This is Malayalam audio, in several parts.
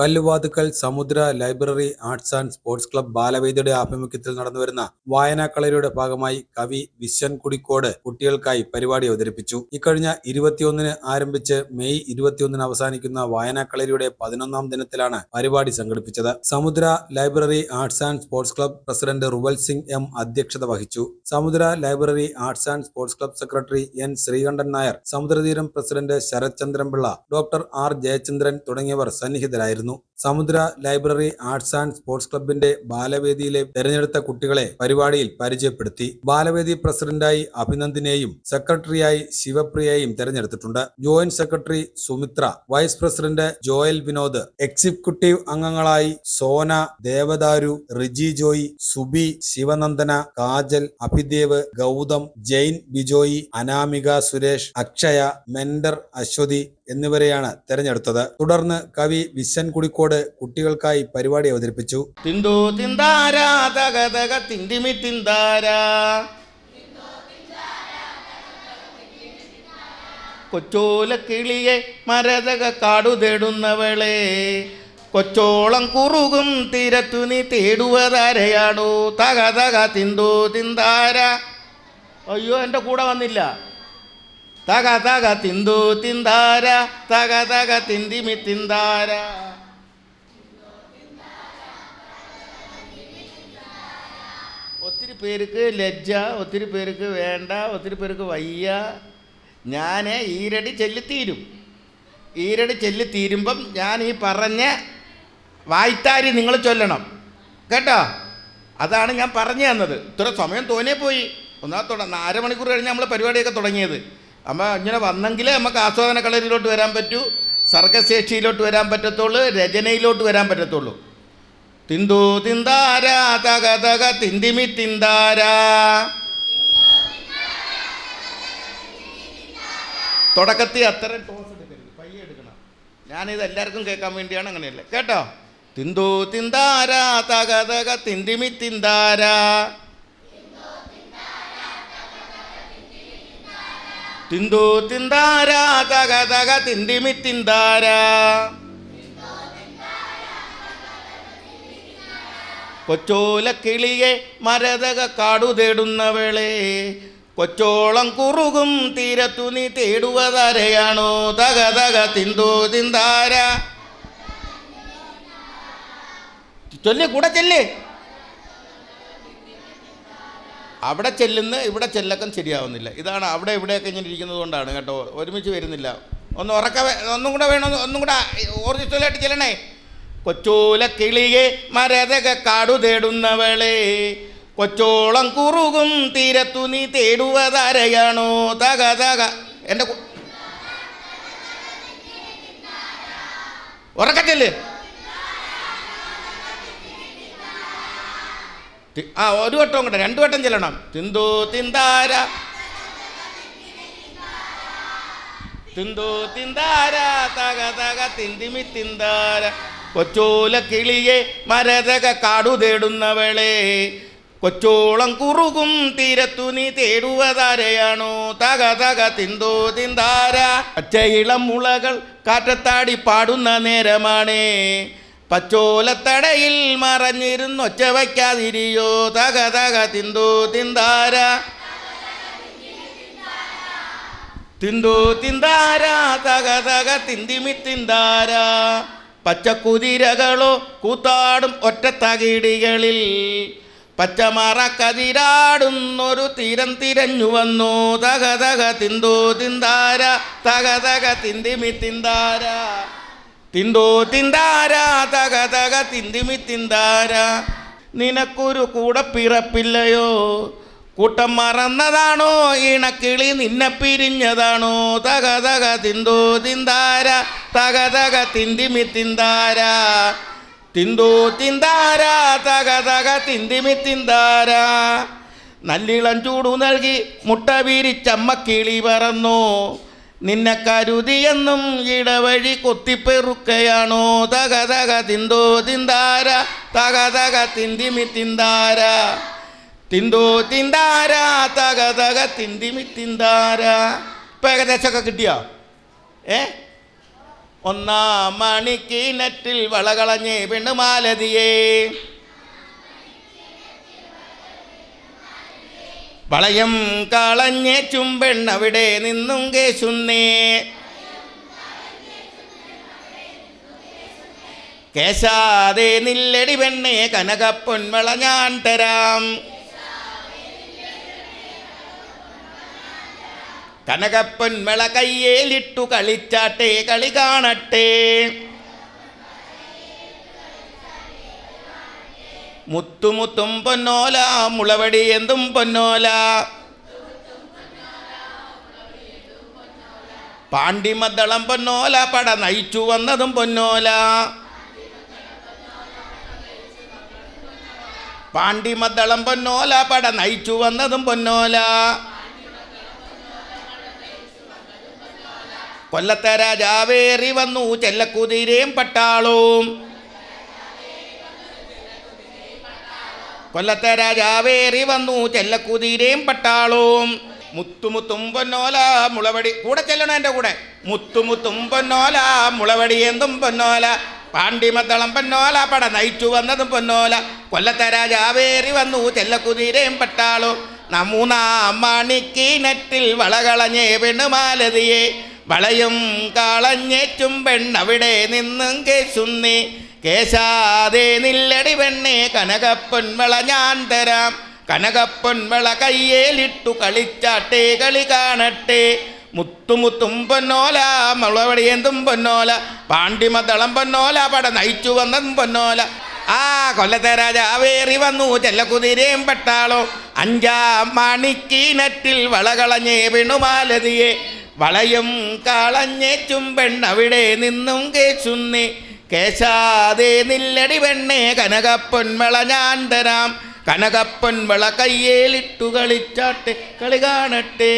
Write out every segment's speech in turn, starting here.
Kalluvathukkal Samudra library arts and sports club ബാലവേദിയുടെ ആഭിമുഖ്യത്തിൽ നടന്നുവരുന്ന വായനാക്കളരിയുടെ ഭാഗമായി കവി വിശ്വൻ കുടിക്കോട് കുട്ടികൾക്കായി പരിപാടി അവതരിപ്പിച്ചു. ഇക്കഴിഞ്ഞ 21-ന് ആരംഭിച്ച് മെയ് 21-ന് അവസാനിക്കുന്ന വായനാക്കളരിയുടെ 11-ാം ദിനത്തിലാണ് പരിപാടി സംഘടിപ്പിച്ചത്. Samudra library arts and sports club president Ruval Singh M അധ്യക്ഷത വഹിച്ചു. Samudra library arts and sports club secretary N Sreekandan Nair, Samudratheeram president Sarath Chandranpillai, doctor R Jayachandran തുടങ്ങിയവർ സന്നിഹിതരായിരുന്നു. സമുദ്ര ലൈബ്രറി ആർട്സ് ആൻഡ് സ്പോർട്സ് ക്ലബിന്റെ ബാലവേദിയിലെ തെരഞ്ഞെടുത്ത കുട്ടികളെ പരിപാടിയിൽ പരിചയപ്പെടുത്തി. ബാലവേദി പ്രസിഡന്റായി അഭിനന്ദിനെയും സെക്രട്ടറിയായി ശിവപ്രിയയെയും തെരഞ്ഞെടുത്തിട്ടുണ്ട്. Joint secretary Sumithra, vice president Joel Vinod, executive അംഗങ്ങളായി സോന, ദേവദാരു, റിജി ജോയി, സുബി, ശിവനന്ദന, കാജൽ, അഭിദേവ്, ഗൗതം, ജെയിൻ ബിജോയി, അനാമിക സുരേഷ്, അക്ഷയ, മെന്റർ അശ്വതി എന്നിവരെയാണ് തെരഞ്ഞെടുത്തത്. തുടർന്ന് കവി വിശ്വൻ കുടിക്കോട് കുട്ടികൾക്കായി പരിപാടി അവതരിപ്പിച്ചു. കൊച്ചോല കിളിയെ മരതക കാടു തേടുന്നവളെ, കൊച്ചോളം കുറുകും തീരത്തു നീ തേടുവതാരയാടോ, തക തക തിന്തോ തിന്താര. അയ്യോ, എൻ്റെ കൂടെ വന്നില്ല. തക തക തിന്തു തിന്താര, തക തക തിന്തിമി തിന്താര. ഒത്തിരി പേർക്ക് ലജ്ജ, ഒത്തിരി പേർക്ക് വേണ്ട, ഒത്തിരി പേർക്ക് വയ്യ. ഞാൻ ഈരടി ചെല്ലിത്തീരും. ഈരടി ചെല്ലിത്തീരുമ്പം ഞാൻ ഈ പറഞ്ഞ വായ്ത്താരി നിങ്ങൾ ചൊല്ലണം കേട്ടോ. അതാണ് ഞാൻ പറഞ്ഞു തന്നത്. ഇത്ര സമയം തോന്നേ പോയി. അരമണിക്കൂർ കഴിഞ്ഞ് നമ്മൾ പരിപാടിയൊക്കെ തുടങ്ങിയത്. അപ്പോൾ ഇങ്ങനെ വന്നെങ്കിലേ നമുക്ക് ആസ്വാദന കളരിയിലോട്ട് വരാൻ പറ്റൂ, സർഗശേഷിയിലോട്ട് വരാൻ പറ്റത്തുള്ളൂ, രചനയിലോട്ട് വരാൻ പറ്റത്തുള്ളൂ. തിന്തു തിന്താര, തക തക തിന്തിമി തിന്താര. തുടക്കത്തിൽ അത്തരം ടോസ് എടുക്കരുത്, പയ്യെ എടുക്കണം. ഞാനിത് എല്ലാവർക്കും കേൾക്കാൻ വേണ്ടിയാണ്, അങ്ങനെയല്ലേ കേട്ടോ. തിന്തു തിന്താര, തക തക തിന്തിമി തിന്താര. തിന്തു തിന്താര, തക തക തിന്തിമി തിന്താര. കൊച്ചോല കിളിയെ മരതക കാടു തേടുന്നവളെ, കൊച്ചോളം കുറുകും തീരത്തു നീ തേടുവതാരയാണോ, തക തക തിന്തു തിന്താര. ചൊല്ലി, കൂടെ ചെല്ല്. അവിടെ ചെല്ലുന്ന ഇവിടെ ചെല്ലക്കം ശരിയാവുന്നില്ല. ഇതാണ് അവിടെ ഇവിടെയൊക്കെ ഇങ്ങനെ ഇരിക്കുന്നത് കൊണ്ടാണ് കേട്ടോ, ഒരുമിച്ച് വരുന്നില്ല. ഒന്നും കൂടെ വേണം, ഒന്നും കൂടെ ഊർജ്ജസ്വലമായിട്ട് ചെല്ലണേ. കൊച്ചോല കിളിയെ മരതക കാടു തേടുന്നവളെ, കൊച്ചോളം കുറുകും തീരത്തു നീ തേടുവതാരയാണോ, തക തക. എൻ്റെ ഉറക്കച്ചെല്ല്. ഒരു വട്ടവും കൂടെ, 2 വട്ടം ചെല്ലണം. തിന്തു തിന്താര, തിന്തു തിന്താര, തക തക തിന്തിമി തിന്താര. കൊച്ചോല കിളിയെ മരതക കാടു തേടുന്നവളെ, കൊച്ചോളം കുറുകും തീരത്തു നീ തേടുവതാരയാണോ, തക തക തിന്തു തിന്താര. പച്ചയിളം മുളകൾ കാറ്റത്താടി പാടുന്ന നേരമാണേ, പച്ചോലത്തടയിൽ മറഞ്ഞിരുന്നൊച്ച വയ്ക്കാതിരിയോ, തക തക തിന്തു തിന്താര. തിന്തു തിന്താര, തക തക തിന്തിമി തിന്താര. പച്ചക്കുതിരകളോ കൂത്താടും ഒറ്റത്തകിടികളിൽ, പച്ചമറ കതിരാടുന്നൊരു തീരം തിരഞ്ഞു വന്നു, തക തക തിന്തു തിന്താര, തക തക തിന്തിമി തിന്താര. തിന്തു തിന്താര, തക തക തിന്തിമി തിന്താര. നിനക്കൊരു കൂടെ പിറപ്പില്ലയോ, കൂട്ടം മറന്നതാണോ, ഇണക്കിളി നിന്നെ പിരിഞ്ഞതാണോ, തക തക തിന്തു തിന്താര, തക തക തിന്തിമി തിന്താര. തിന്തു തിന്താര, തക തക തിന്തിമി തിന്താര. നല്ലിളം ചൂടു നൽകി മുട്ട വിരിച്ചമ്മക്കിളി പറന്നു, നിന്നെ കരുതിയെന്നും ഇടവഴി കൊത്തിപ്പെറുക്കയാണോ, തക തക തിന്തു തിന്താര, തക തക തിന്തിമി തിന്താര. തിന്തു തിന്താര, തക തക തിന്തിമി തിന്താര. ഇപ്പം ഏകദേശമൊക്കെ കിട്ടിയോ? ഒന്നാം മണിക്കിണറ്റിൽ വളകളഞ്ഞേ പെണ്ണുമാലതിയേ വളയം കളഞ്ഞേ ചുംബെണ്ണവിടെ നിന്നും കേശുന്നേ കേശാതെ നില്ലടി പെണ്ണേ കനകപ്പൊൻവള ഞാൻ തരാം കനകപ്പൊൻവള കയ്യേലിട്ടു കളിച്ചാട്ടെ കളി കാണട്ടെ മുത്തുമുത്തും പൊന്നോല മുളവടി എന്തും പൊന്നോല പാണ്ടിമദ്ദളം പൊന്നോല പട നയിച്ചു വന്നതും പൊന്നോല പാണ്ടിമദ്ദളം പൊന്നോല പട നയിച്ചു വന്നതും പൊന്നോല കൊല്ലത്തെ രാജാവേറി വന്നു ചെല്ലക്കുതിരയും പട്ടാളവും കൊല്ലത്തെ രാജാവേറി വന്നു ചെല്ലക്കുതിരയും പട്ടാളവും മുത്തുമുത്തും പൊന്നോല മുളവടി കൂടെ ചെല്ലണം എൻ്റെ കൂടെ മുത്തുമുത്തും പൊന്നോല മുളവടി എന്തും പൊന്നോല പാണ്ടിമദ്ദളം പൊന്നോല പട നയിച്ചു വന്നതും പൊന്നോല കൊല്ലത്തെ രാജാവേറി വന്നു ചെല്ലക്കുതിരയും പട്ടാളവും മൂന്നാം മണിക്കിണറ്റിൽ വളകളഞ്ഞേ പെണ്ണുമാലതിയെ വളയും കളഞ്ഞേറ്റും പെണ്ണവിടെ നിന്നും കേശുന്നേ കേശാതെ നില്ലടി പെണ്ണേ കനകപ്പൊൻവള ഞാൻ തരാം കനകപ്പൊൻവള കയ്യേലിട്ടു കളിച്ചാട്ടെ കളി കാണട്ടെ മുത്തുമുത്തും പൊന്നോല മുളവടി എന്തും പൊന്നോല പാണ്ടിമദ്ദളം പൊന്നോല പട നയിച്ചു വന്നതും പൊന്നോല ആ കൊല്ലത്തെ രാജാവേറി വന്നു ചെല്ലക്കുതിരയും പട്ടാളോ അഞ്ചാം മണിക്കിണറ്റിൽ വളകളഞ്ഞേ പെണ്ണുമാലതിയെ വളയും കളഞ്ഞേറ്റും പെണ്ണവിടെ നിന്നും കേശുന്നേ കേശാതെ നില്ലടി പെണ്ണേ കനകപ്പൊൻവള ഞാൻ തരാം കനകപ്പൊൻവള കയ്യേലിട്ടു കളിച്ചാട്ടെ കളി കാണട്ടെ.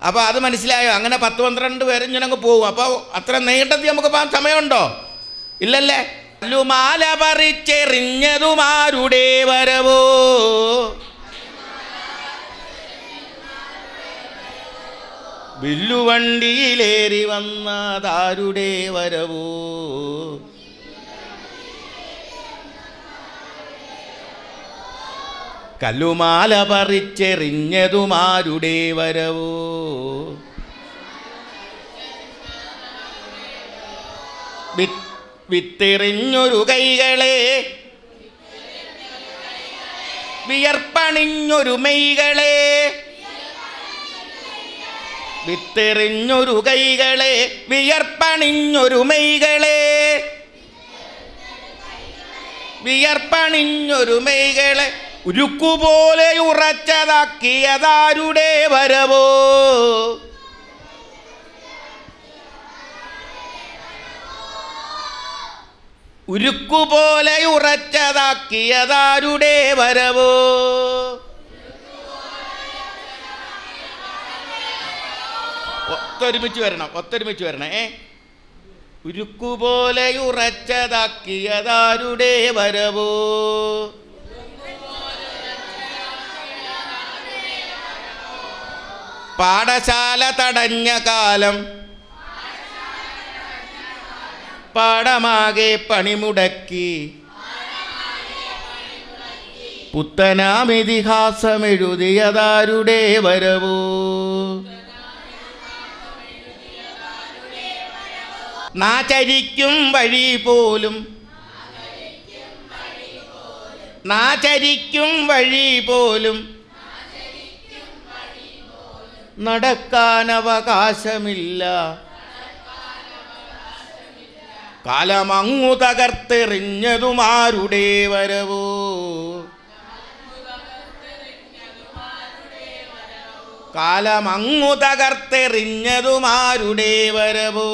അപ്പോൾ അത് മനസ്സിലായോ? അങ്ങനെ 10-12 പേരും ഇങ്ങനങ്ങ് പോകും. അപ്പോൾ അത്ര നീട്ടത്തിൽ നമുക്ക് പോകാൻ സമയമുണ്ടോ? ഇല്ലല്ലേ. കല്ലുമാല പറിച്ചെറിഞ്ഞതുമാരുടെ വരവോ വില്ലുവണ്ടിയിലേറി വന്നതാരുടെ വരവോ കല്ലുമാല പറിച്ചെറിഞ്ഞതുമാരുടെ വരവോ വിത്തെറിഞ്ഞൊരു കൈകളെ വിയർപ്പണിഞ്ഞൊരു മെയ്കളെ വിത്തെറിഞ്ഞൊരു കൈകളെ വിയർപ്പണിഞ്ഞൊരു മെയ്കളെ വിയർപ്പണിഞ്ഞൊരു മെയ്കളെ ഉരുക്കുപോലെ ഉറച്ചതാക്കിയതാരുടെ വരവോ ഉരുക്കുപോലെ ഉറച്ചതാക്കിയതാരുടെ വരവോ ഒത്തൊരുമിച്ച് വരണം. ഉരുക്കുപോലെ ഉറച്ചതാക്കിയതാരുടെ വരവോ പാഠശാല തടഞ്ഞ കാലം പാടമാകെ പണിമുടക്കി പുത്തനാം ഇതിഹാസമെഴുതിയതാരുടെ വരവോ നാചരിക്കും വഴി പോലും നാചരിക്കും വഴി പോലും നടക്കാൻ അവകാശമില്ല കാലമങ്ങു തകർത്തെറിഞ്ഞതുമാരുടെ വരവോ കാലമങ്ങു തകർത്തെറിഞ്ഞതുമാരുടെ വരവോ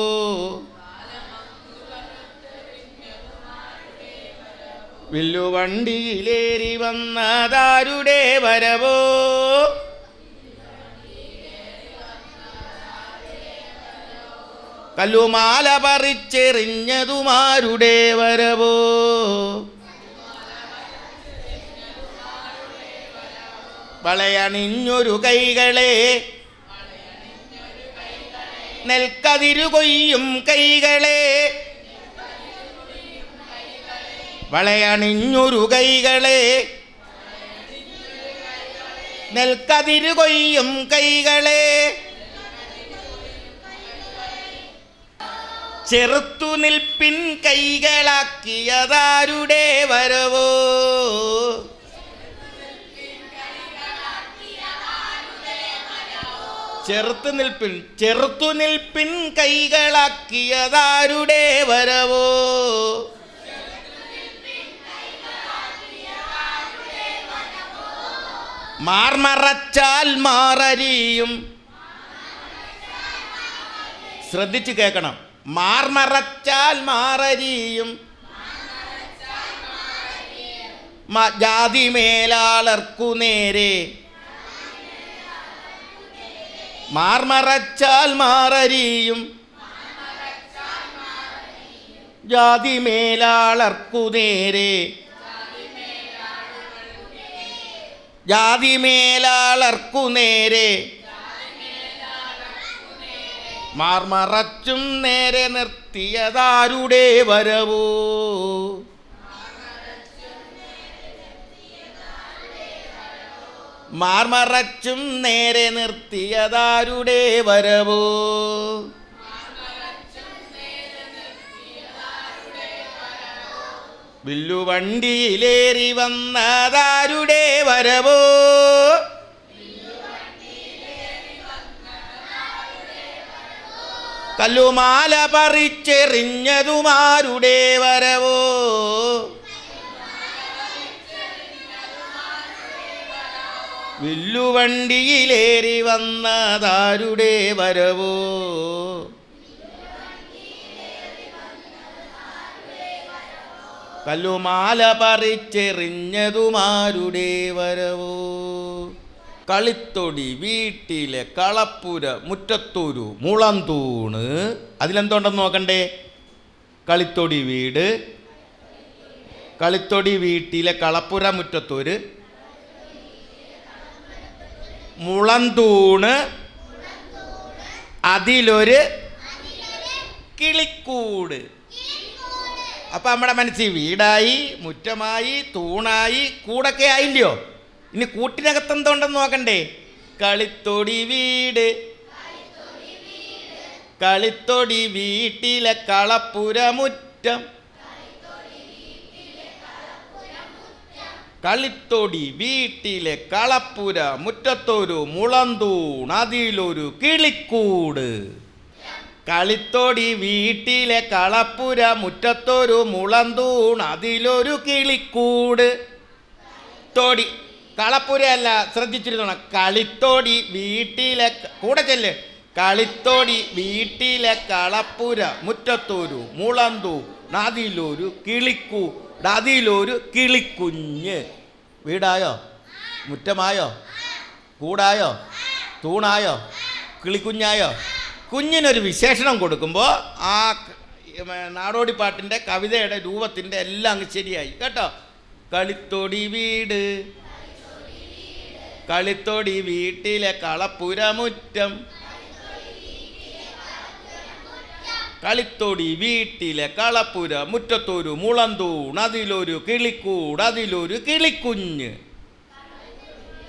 വില്ലുവണ്ടിയിലേറി വന്നതാരുടെ വരവോ കല്ലുമാല പറിച്ചെറിഞ്ഞതുമാരുടെ വരവോ വളയണിഞ്ഞൊരു കൈകളെ നെൽക്കതിരു കൊയ്യും കൈകളെ വളയണിഞ്ഞൊരു കൈകളെ നെൽക്കതിരു കൊയ്യും കൈകളെ ചെറുത്തു നിൽപ്പിൻ കൈകളാക്കിയതാരുടെ വരവോ ചെറുത്തു നിൽപ്പിൻ കൈകളാക്കിയതാരുടെ വരവോ മാർമറച്ചാൽ മാറരിയും. ശ്രദ്ധിച്ചു കേൾക്കണം. മാർമറച്ചാൽ മാറരിയും ജാതി മേലാളർക്കു നേരെ. മാർമറച്ചാൽ മാറരിയും ജാതി മേലാളർക്കു നേരെ. ജാതി മേലാളർക്കു നേരെ മാർമറച്ചും നേരെ നിർത്തിയതാരുടെ വരവോ. മാർമറച്ചും നേരെ നിർത്തിയതാരുടെ വരവോ. വില്ലുവണ്ടിയിലേറി വന്നതാരുടെ വരവോ. കല്ലുമാല പറിച്ചെറിഞ്ഞതുമാരുടെ വരവോ. വില്ലുവണ്ടിയിലേറി വന്നതാരുടെ വരവോ. കല്ലുമാല പറിച്ചെറിഞ്ഞതുമാരുടെ വരവോ. കളിത്തൊടി വീട്ടിലെ കളപ്പുര മുറ്റത്തൊരു മുളന്തൂണ്. അതിലെന്തുണ്ടെന്ന് നോക്കണ്ടേ? കളിത്തൊടി വീട്, കളിത്തൊടി വീട്ടിലെ കളപ്പുര മുറ്റത്തൊരു മുളന്തൂണ്, അതിലൊരു കിളിക്കൂട്. അപ്പം നമ്മുടെ മനസ്സിൽ വീടായി, മുറ്റമായി, തൂണായി, കൂടൊക്കെ ആയില്ലയോ? ഇനി കൂട്ടിനകത്ത് എന്തുണ്ടെന്ന് നോക്കണ്ടേ? കളിത്തൊടി വീട്, കളിത്തൊടി വീട്ടിലെ കളപ്പുര മുറ്റം. കളിത്തൊടി വീട്ടിലെ കളപ്പുര മുറ്റത്തൊരു മുളന്തൂൺ, അതിലൊരു കിളിക്കൂട്. കളിത്തൊടി വീട്ടിലെ കളപ്പുര മുറ്റത്തൊരു മുളന്തൂൺ, അതിലൊരു കിളിക്കൂട്. തൊടി കളപ്പുരയല്ല, ശ്രദ്ധിച്ചിരുന്നോണം. കളിത്തൊടി വീട്ടിലെ കൂടെ ചെല്ല്. കളിത്തൊടി വീട്ടിലെ കളപ്പുര മുറ്റത്തൊരു മുളന്തൂൺ, അതിലൊരു കിളിക്കൂട്, അതിലൊരു കിളിക്കുഞ്ഞ്. വീടായോ? മുറ്റമായോ? കൂടായോ? തൂണായോ? കിളിക്കുഞ്ഞായോ? കുഞ്ഞിനൊരു വിശേഷണം കൊടുക്കുമ്പോൾ ആ നാടോടിപ്പാട്ടിൻ്റെ കവിതയുടെ രൂപത്തിൻ്റെ എല്ലാം അങ്ങ് ശരിയായി കേട്ടോ. കളിത്തൊടി വീട്, കളിത്തൊടി വീട്ടിലെ കളപ്പുര മുറ്റം. കളിത്തൊടി വീട്ടിലെ കളപ്പുര മുറ്റത്തൊരു മുളന്തൂൺ, അതിലൊരു കിളിക്കൂട്, അതിലൊരു കിളിക്കുഞ്ഞ്.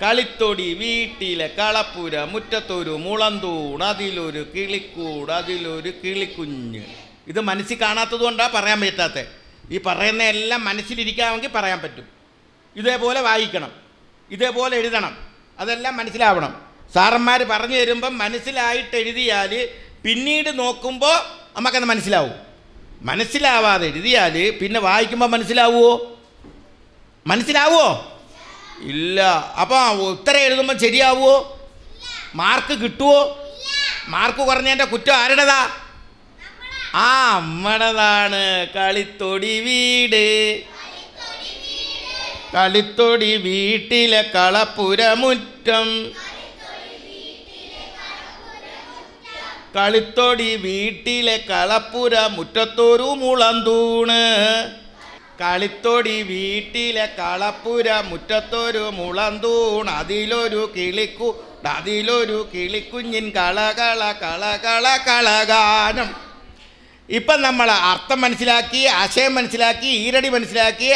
കളിത്തൊടി വീട്ടിലെ കളപ്പുര മുറ്റത്തൊരു മുളന്തൂൺ, അതിലൊരു കിളിക്കൂട്, അതിലൊരു കിളിക്കുഞ്ഞ്. ഇത് മനസ്സിൽ കാണാത്തത് കൊണ്ടാണ് പറയാൻ പറ്റാത്തത്. ഈ പറയുന്ന എല്ലാം മനസ്സിലിരിക്കാമെങ്കിൽ പറയാൻ പറ്റും. ഇതേപോലെ വായിക്കണം, ഇതേപോലെ എഴുതണം, അതെല്ലാം മനസ്സിലാവണം. സാറന്മാർ പറഞ്ഞു തരുമ്പം മനസ്സിലായിട്ട് എഴുതിയാൽ പിന്നീട് നോക്കുമ്പോൾ നമുക്കത് മനസ്സിലാവും. മനസ്സിലാവാതെ എഴുതിയാൽ പിന്നെ വായിക്കുമ്പോൾ മനസ്സിലാവുമോ? മനസ്സിലാവുമോ? ഇല്ല. അപ്പോൾ ഉത്തരം എഴുതുമ്പോൾ ശരിയാവുമോ? മാർക്ക് കിട്ടുമോ? മാർക്ക് കുറഞ്ഞതിൻ്റെ കുറ്റം ആരുടേതാ? ആ അമ്മടേതാണ്. കളിത്തൊടി വീട്, കളിത്തൊടി വീട്ടിലെ കളപ്പുര മുറ്റം. കളിത്തൊടി വീട്ടിലെ കളപ്പുര മുറ്റത്തൊരു മുളന്തൂണ്. കളിത്തൊടി വീട്ടിലെ കളപ്പുര മുറ്റത്തൊരു മുളന്തൂൺ, അതിലൊരു കിളിക്കൂട്, അതിലൊരു കിളിക്കുഞ്ഞിൻ കളകള കളകള കളഗാനം. ഇപ്പം നമ്മൾ അർത്ഥം മനസ്സിലാക്കി, ആശയം മനസ്സിലാക്കി, ഈരടി മനസ്സിലാക്കി,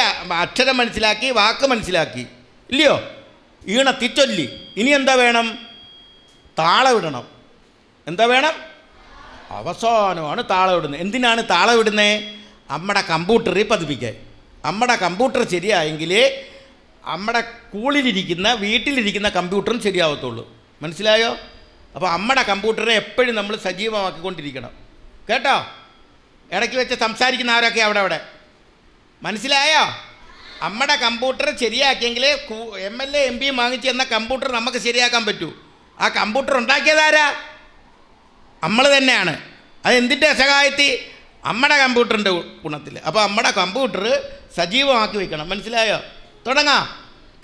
അക്ഷരം മനസ്സിലാക്കി, വാക്ക് മനസ്സിലാക്കി, ഇല്ലയോ? ഈണ തിച്ചൊല്ലി. ഇനി എന്താ വേണം? താളമിടണം. എന്താ വേണം? അവസാനമാണ് താളമിടുന്നത്. എന്തിനാണ് താളമിടുന്നത്? നമ്മുടെ കമ്പ്യൂട്ടറിൽ പതിപ്പിക്കാൻ. നമ്മുടെ കമ്പ്യൂട്ടർ ശരിയായെങ്കിൽ നമ്മുടെ സ്കൂളിലിരിക്കുന്ന വീട്ടിലിരിക്കുന്ന കമ്പ്യൂട്ടറും ശരിയാവത്തുള്ളൂ. മനസ്സിലായോ? അപ്പോൾ നമ്മുടെ കമ്പ്യൂട്ടറെ എപ്പോഴും നമ്മൾ സജീവമാക്കിക്കൊണ്ടിരിക്കണം. കേട്ടോ? ഇടയ്ക്ക് വെച്ച് സംസാരിക്കുന്ന ആരൊക്കെ അവിടെ മനസ്സിലായോ? നമ്മുടെ കമ്പ്യൂട്ടർ ശരിയാക്കിയെങ്കിലേ MLA MP വാങ്ങിച്ച് തന്ന കമ്പ്യൂട്ടർ നമുക്ക് ശരിയാക്കാൻ പറ്റൂ. ആ കമ്പ്യൂട്ടർ ഉണ്ടാക്കിയതാരാ? നമ്മൾ തന്നെയാണ്. അതെന്തിൻ്റെ സഹായത്തിൽ? നമ്മുടെ കമ്പ്യൂട്ടറിൻ്റെ ഗുണത്തിൽ. അപ്പോൾ നമ്മുടെ കമ്പ്യൂട്ടർ സജീവമാക്കി വയ്ക്കണം. മനസ്സിലായോ? തുടങ്ങാം.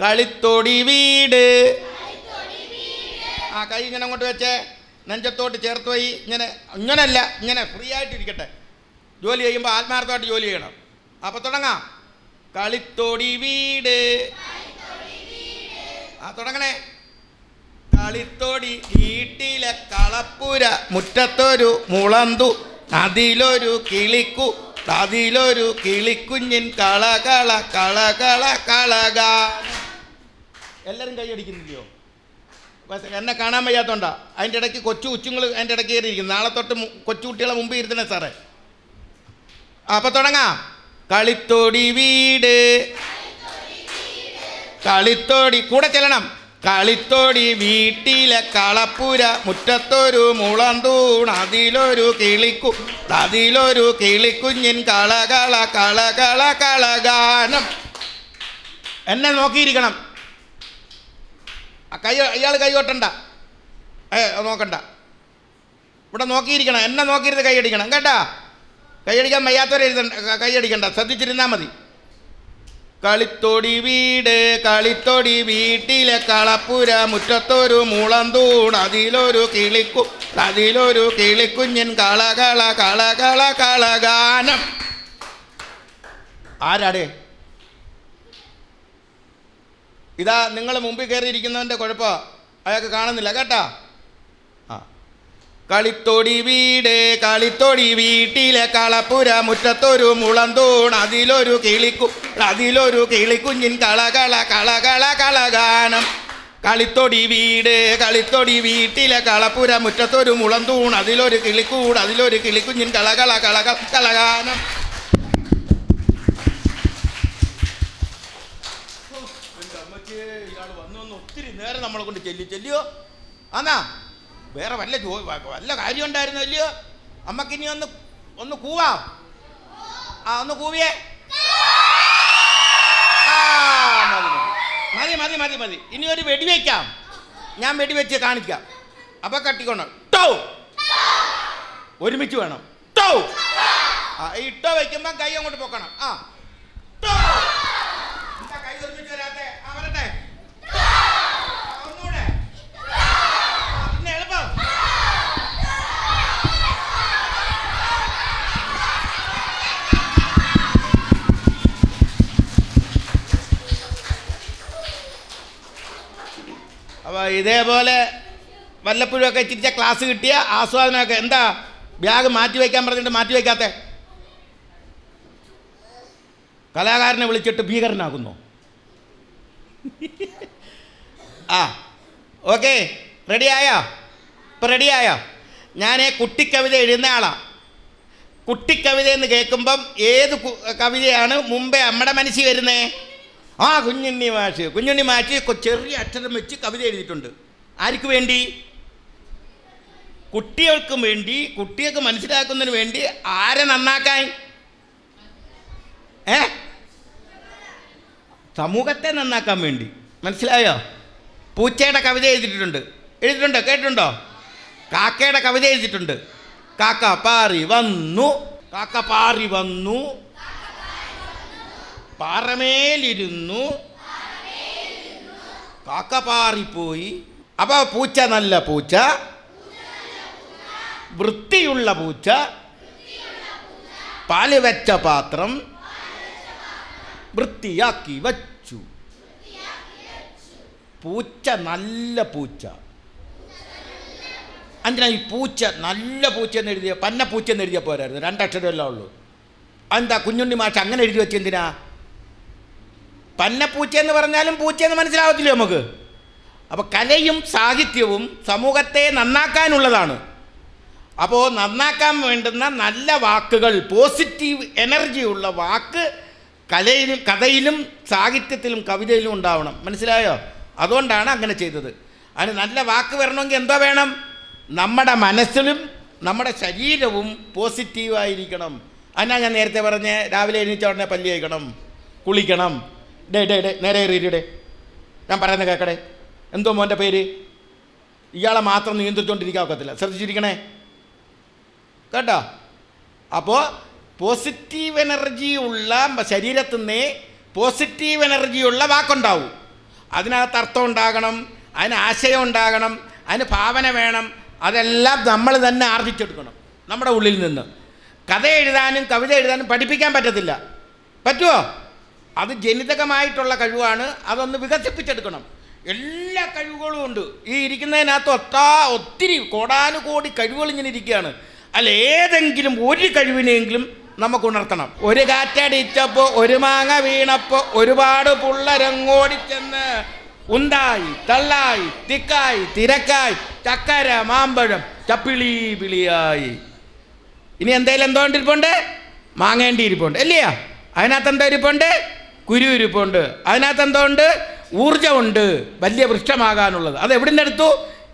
കളിത്തോടി വീട്. ആ കൈ ഇങ്ങനെ അങ്ങോട്ട് വെച്ചേ, നെഞ്ചത്തോട്ട് ചേർത്ത് പോയി. ഇങ്ങനല്ല, ഇങ്ങനെ ഫ്രീ ആയിട്ടിരിക്കട്ടെ. ജോലി ചെയ്യുമ്പോൾ ആത്മാർത്ഥമായിട്ട് ജോലി ചെയ്യണം. അപ്പോൾ തുടങ്ങാം. കളിത്തോടി വീട്. ആ തുടങ്ങണേ. കളിത്തോടി വീട്ടിലെ കളപ്പുര, മുറ്റത്തൊരു മുളന്തു, അതിലൊരു കിളിക്കു, അതിലൊരു കിളിക്കുഞ്ഞിൻ കളകള കളകള കളഗാനം. എല്ലാവരും കൈയടിക്കുന്നില്ലയോ? എന്നെ കാണാൻ വയ്യാത്തോണ്ടാ. അതിൻ്റെ ഇടയ്ക്ക് കൊച്ചുങ്ങൾ അതിൻ്റെ ഇടയ്ക്ക് കയറിയിരിക്കുന്നു. നാളെ തൊട്ട് കൊച്ചുകുട്ടികളെ മുമ്പ് ഇരുത്തണേ സാറേ. അപ്പം തുടങ്ങാം. കളിത്തോടി വീട്. കളിത്തോടി കൂടെ ചെല്ലണം. കളിത്തോടി വീട്ടിലെ കളപ്പുര, മുറ്റത്തൊരു മുളന്തൂൺ, അതിലൊരു കിളിക്കു, അതിലൊരു കിളിക്കുഞ്ഞിൻ കളകള കളകള കളഗാനം. എന്നെ നോക്കിയിരിക്കണം. ഇയാൾ കൈ കൊട്ടണ്ട, നോക്കണ്ട. ഇവിടെ നോക്കിയിരിക്കണം. എന്നെ നോക്കിയിരുന്ന് കൈയടിക്കണം കേട്ടാ. കൈയടിക്കാൻ വയ്യാത്തവരെ കൈയടിക്കണ്ട, ശ്രദ്ധിച്ചിരുന്നാൽ മതി. കളിത്തോടി വീട്. കളിത്തോടി വീട്ടിലെ കളപ്പുര, മുറ്റത്തൊരു മുളന്തൂൺ, അതിലൊരു കിളിക്കു, അതിലൊരു കിളിക്കുഞ്ഞിൻ കളകള കളകള കളഗാനം. ആരാടേ? ഇതാ നിങ്ങൾ മുമ്പിൽ കയറിയിരിക്കുന്നവൻ്റെ കുഴപ്പമാണ്. അയാൾക്ക് കാണുന്നില്ല കേട്ടാ. ആ കളിത്തോടി വീട്. കളിത്തോടി വീട്ടിലെ കളപ്പുര, മുറ്റത്തൊരു മുളന്തൂൺ, അതിലൊരു കിളിക്കു, അതിലൊരു കിളിക്കുഞ്ഞിൻ കളകള കളകള കളഗാനം. കളിത്തോടി വീട്. കളിത്തോടി വീട്ടിലെ കളപ്പുര, മുറ്റത്തൊരു മുളന്തൂൺ, അതിലൊരു കിളിക്കൂട്, അതിലൊരു കിളിക്കുഞ്ഞിൻ കളകള കളകള കളഗാനം. ഇയാൾ വന്നു ഒത്തിരി നേരം നമ്മളെ കൊണ്ട് ചെല്ലിയോ? ആന്നാ വേറെ വല്ല കാര്യം ഉണ്ടായിരുന്നു അല്ലയോ? അമ്മക്കിനി ഒന്ന് കൂവാം. ഒന്ന് കൂവിയേ. മതി മതി മതി മതി. ഇനി ഒരു വെടിവെക്കാം. ഞാൻ വെടിവെച്ച് കാണിക്കാം. അപ്പൊ കട്ടിക്കൊണ്ടോ ടോ. ഒരുമിച്ച് വേണം. ടോ. ഇട്ടോ വെക്കുമ്പോ കൈ അങ്ങോട്ട് പൊക്കണം. ടോ. എന്താ കൈ ഒരുമിച്ച് വരാത്തെ? വരട്ടെ. ഒന്നുകൂടെ. പിന്നെ എളുപ്പം. അപ്പോൾ ഇതേപോലെ വല്ലപ്പോഴുമൊക്കെ ചിരിച്ച ക്ലാസ് കിട്ടിയ ആസ്വാദനമൊക്കെ. എന്താ ബാഗ് മാറ്റി വയ്ക്കാൻ പറഞ്ഞിട്ട് മാറ്റി വയ്ക്കാത്തെ? കലാകാരനെ വിളിച്ചിട്ട് ഭീകരനാകുന്നു. ഓക്കെ, റെഡിയായോ? ഇപ്പം റെഡിയായോ? ഞാൻ കുട്ടിക്കവിത എഴുതുന്ന ആളാണ്. കുട്ടിക്കവിത എന്ന് കേൾക്കുമ്പം ഏത് കവിതയാണ് മുമ്പേ നമ്മുടെ മനസ്സിൽ വരുന്നത്? കുഞ്ഞുണ്ണി മാഷ്. കുഞ്ഞുണ്ണി മാഷ് ചെറിയ അക്ഷരം വെച്ച് കവിത എഴുതിയിട്ടുണ്ട്. ആർക്ക് വേണ്ടി? കുട്ടികൾക്കും വേണ്ടി, കുട്ടികൾക്ക് മനസ്സിലാക്കുന്നതിന് വേണ്ടി. ആരെ നന്നാക്കാൻ? സമൂഹത്തെ നന്നാക്കാൻ വേണ്ടി. മനസ്സിലായോ? പൂച്ചയുടെ കവിത എഴുതിയിട്ടുണ്ട്. കേട്ടിട്ടുണ്ടോ? കാക്കയുടെ കവിത എഴുതിയിട്ടുണ്ട്. കാക്ക പാറി വന്നു, കാക്ക പാറി വന്നു, പാറമേലിരുന്നു, കാക്ക പാറിപ്പോയി. അപ്പോൾ പൂച്ച നല്ല പൂച്ച, വൃത്തിയുള്ള പൂച്ച, പാല് വെച്ച പാത്രം വൃത്തിയാക്കി വച്ചു. പൂച്ച നല്ല പൂച്ച. എന്തിനാ ഈ പൂച്ച, നല്ല പൂച്ച എന്ന് എഴുതിയ, പന്ന പൂച്ച എന്ന് എഴുതിയ പോരായിരുന്നു, 2 അക്ഷരമല്ലേ ഉള്ളൂ. എന്താ കുഞ്ഞുണ്ണി മാഷ് അങ്ങനെ എഴുതി വെച്ചെന്തിനാ? പന്നപ്പൂച്ച എന്ന് പറഞ്ഞാലും പൂച്ചയെന്ന് മനസ്സിലാവത്തില്ലേ നമുക്ക്? അപ്പോൾ കലയും സാഹിത്യവും സമൂഹത്തെ നന്നാക്കാനുള്ളതാണ്. അപ്പോൾ നന്നാക്കാൻ വേണ്ടുന്ന നല്ല വാക്കുകൾ, പോസിറ്റീവ് എനർജിയുള്ള വാക്ക് കഥയിലും സാഹിത്യത്തിലും കവിതയിലും ഉണ്ടാവണം. മനസ്സിലായോ? അതുകൊണ്ടാണ് അങ്ങനെ ചെയ്തത്. അതിന് നല്ല വാക്ക് വരണമെങ്കിൽ എന്തോ വേണം? നമ്മുടെ മനസ്സിലും നമ്മുടെ ശരീരവും പോസിറ്റീവായിരിക്കണം. അതിനാ ഞാൻ നേരത്തെ പറഞ്ഞ് രാവിലെ എഴുന്നേറ്റ ഉടനെ പല്ല് കഴിക്കണം, കുളിക്കണം. നേരെ ഏറിയിടെ ഞാൻ പറയുന്നത് കേൾക്കടേ. എന്തോ മോൻ്റെ പേര്? ഇയാളെ മാത്രം നിയന്ത്രിച്ചുകൊണ്ടിരിക്കാൻ ഒക്കത്തില്ല, ശ്രദ്ധിച്ചിരിക്കണേ കേട്ടോ. അപ്പോൾ പോസിറ്റീവ് എനർജി ഉള്ള ശരീരത്തിൽ നിന്നേ പോസിറ്റീവ് എനർജിയുള്ള വാക്കുണ്ടാവും. അതിനകത്ത് അർത്ഥം ഉണ്ടാകണം, അതിന് ആശയം ഉണ്ടാകണം, അതിന് ഭാവന വേണം. അതെല്ലാം നമ്മൾ തന്നെ ആർജിച്ചെടുക്കണം നമ്മുടെ ഉള്ളിൽ നിന്ന്. കഥ എഴുതാനും കവിത എഴുതാനും പഠിപ്പിക്കാൻ പറ്റത്തില്ല. പറ്റുമോ? അത് ജനിതകമായിട്ടുള്ള കഴിവാണ്. അതൊന്ന് വികസിപ്പിച്ചെടുക്കണം. എല്ലാ കഴിവുകളും ഉണ്ട് ഈ ഇരിക്കുന്നതിനകത്ത്. ഒത്തിരി കോടാനുകോടി കഴിവുകൾ ഇങ്ങനെ ഇരിക്കുകയാണ്. അല്ല, ഏതെങ്കിലും ഒരു കഴിവിനെങ്കിലും നമുക്ക് ഉണർത്തണം. ഒരു കാറ്റടിച്ചപ്പോൾ, ഒരു മാങ്ങ വീണപ്പോൾ, ഒരുപാട് പുള്ളരങ്ങോടിച്ചെന്ന് ഉന്തായി തള്ളായി തിക്കായി തിരക്കായി ചക്കര മാമ്പഴം ചപ്പിളി പിളിയായി. ഇനി എന്തേലും എന്തോ ഇരിപ്പുണ്ട്? മാങ്ങേണ്ടി ഇരിപ്പുണ്ട് അല്ലയാ? അതിനകത്ത് എന്തോ ഇരിപ്പുണ്ട്? കുരു ഇരിപ്പുണ്ട്. അതിനകത്ത് എന്തോ ഉണ്ട്? ഊർജമുണ്ട്, വലിയ വൃക്ഷമാകാനുള്ളത്. അത് എവിടുന്ന് എടുത്തു?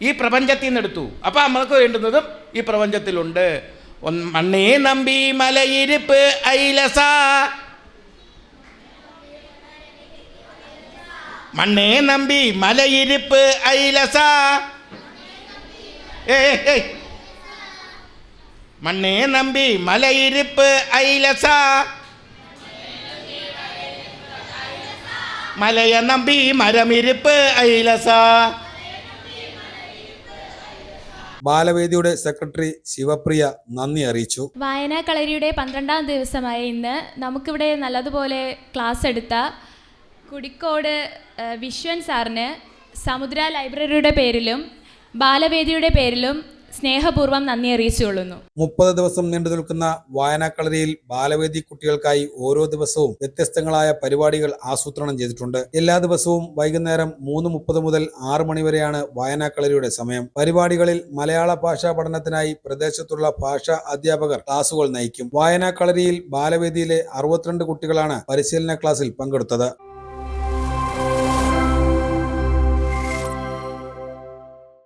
ഈ പ്രപഞ്ചത്തിൽ നിന്ന് എടുത്തു. അപ്പം നമുക്ക് വേണ്ടുന്നതും ഈ പ്രപഞ്ചത്തിലുണ്ട്. മണ്ണേ നമ്പി മലയിരിപ്പ് ഐലസ, മണ്ണേ നമ്പി മലയിരിപ്പ് ഐലസ, മണ്ണേ നമ്പി മലയിരിപ്പ് ഐലസ, മലയ നമ്പി മരമിരിപ്പ് ഐലസ. ബാലവേദിയുടെ സെക്രട്ടറി ശിവപ്രിയ നന്ദി അറിയിച്ചു. വായനാ കളരിയുടെ 12ാം ദിവസമായ ഇന്ന് നമുക്കിവിടെ നല്ലതുപോലെ ക്ലാസ് എടുത്ത കുടിക്കോട് വിശ്വൻ സാറിന് സമുദ്ര ലൈബ്രറിയുടെ പേരിലും ബാലവേദിയുടെ പേരിലും സ്നേഹപൂർവ്വം നന്ദി അറിയിച്ചുകൊള്ളുന്നു. 30 ദിവസം നീണ്ടു നിൽക്കുന്ന വായനാക്കളരിയിൽ ബാലവേദി കുട്ടികൾക്കായി ഓരോ ദിവസവും വ്യത്യസ്തങ്ങളായ പരിപാടികൾ ആസൂത്രണം ചെയ്തിട്ടുണ്ട്. എല്ലാ ദിവസവും വൈകുന്നേരം 3:30 മുതൽ 6 മണി വരെയാണ് വായനാക്കളരിയുടെ സമയം. പരിപാടികളിൽ മലയാള ഭാഷാ പഠനത്തിനായി പ്രദേശത്തുള്ള ഭാഷാ അധ്യാപകർ ക്ലാസുകൾ നയിക്കും. വായനാക്കളരിയിൽ ബാലവേദിയിലെ 62 കുട്ടികളാണ് പരിശീലന ക്ലാസ്സിൽ പങ്കെടുത്തത്.